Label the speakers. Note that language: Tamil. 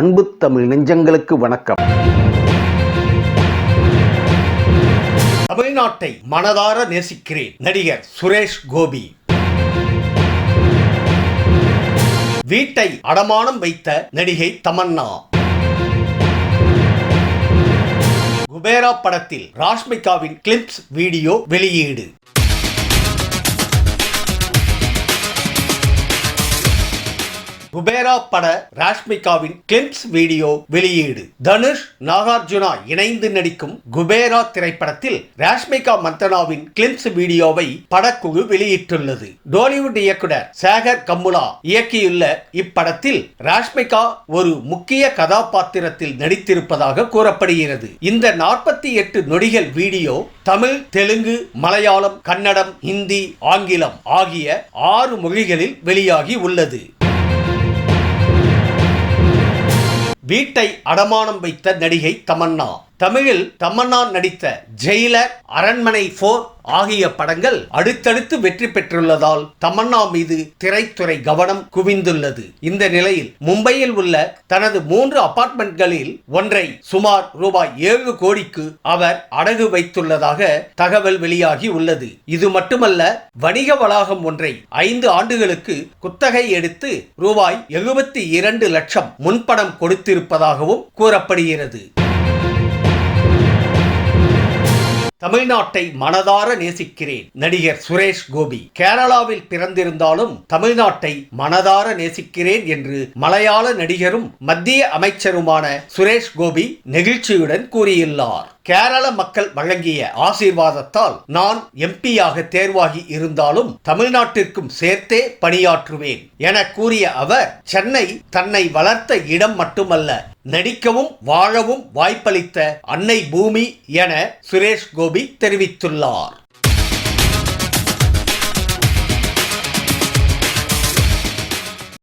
Speaker 1: அன்பு தமிழ் நெஞ்சங்களுக்கு வணக்கம்.
Speaker 2: தமிழ்நாட்டை மனதார நேசிக்கிறேன் நடிகர் சுரேஷ் கோபி. வீட்டை அடமானம் வைத்த நடிகை தமன்னா. குபேரா படத்தில் ராஷ்மிகாவின் கிளிப்ஸ் வீடியோ வெளியீடு. குபேரா பட ராஷ்மிகாவின் கிளிப்ஸ் வீடியோ வெளியீடு. தனுஷ் நாகார்ஜுனா இணைந்து நடிக்கும் குபேரா திரைப்படத்தில் ராஷ்மிகா மந்தனாவின் கிளிப்ஸ் வீடியோவை படக்குழு வெளியிட்டுள்ளது. பாலிவுட் இயக்குனர் சேகர் கமுலா இயக்கியுள்ள இப்படத்தில் ராஷ்மிகா ஒரு முக்கிய கதாபாத்திரத்தில் நடித்திருப்பதாக கூறப்படுகிறது. இந்த 48 நொடிகள் வீடியோ தமிழ், தெலுங்கு, மலையாளம், கன்னடம், ஹிந்தி, ஆங்கிலம் ஆகிய 6 மொழிகளில் வெளியாகி உள்ளது. வீட்டை அடமானம் வைத்த நடிகை தமன்னா. தமிழில் தமன்னா நடித்த ஜெயிலர், அரண்மனை 4 ஆகிய படங்கள் அடுத்தடுத்து வெற்றி பெற்றுள்ளதால் தமன்னா மீது திரைத்துறை கவனம் குவிந்துள்ளது. இந்த நிலையில் மும்பையில் உள்ள தனது 3 அபார்ட்மெண்ட்களில் ஒன்றை சுமார் ரூபாய் 7 கோடிக்கு அவர் அடகு வைத்துள்ளதாக தகவல் வெளியாகி உள்ளது. இது மட்டுமல்ல, வணிக வளாகம் ஒன்றை 5 ஆண்டுகளுக்கு குத்தகை எடுத்து ரூபாய் 72 லட்சம் முன்பணம் கொடுத்திருப்பதாகவும் கூறப்படுகிறது. தமிழ்நாட்டை மனதார நேசிக்கிறேன் நடிகர் சுரேஷ் கோபி. கேரளாவில் பிறந்திருந்தாலும் தமிழ்நாட்டை மனதார நேசிக்கிறேன் என்று மலையாள நடிகரும் மத்திய அமைச்சருமான சுரேஷ் கோபி நெகிழ்ச்சியுடன் கூறியுள்ளார். கேரள மக்கள் வழங்கிய ஆசீர்வாதத்தால் நான் எம்பியாக தேர்வாகி இருந்தாலும் தமிழ்நாட்டிற்கும் சேர்த்தே பணியாற்றுவேன் என கூறிய அவர், சென்னை தன்னை வளர்த்த இடம் மட்டுமல்ல, நடிக்கவும் வாழவும் வாய்ப்பளித்த அன்னை பூமி என சுரேஷ் கோபி தெரிவித்துள்ளார்.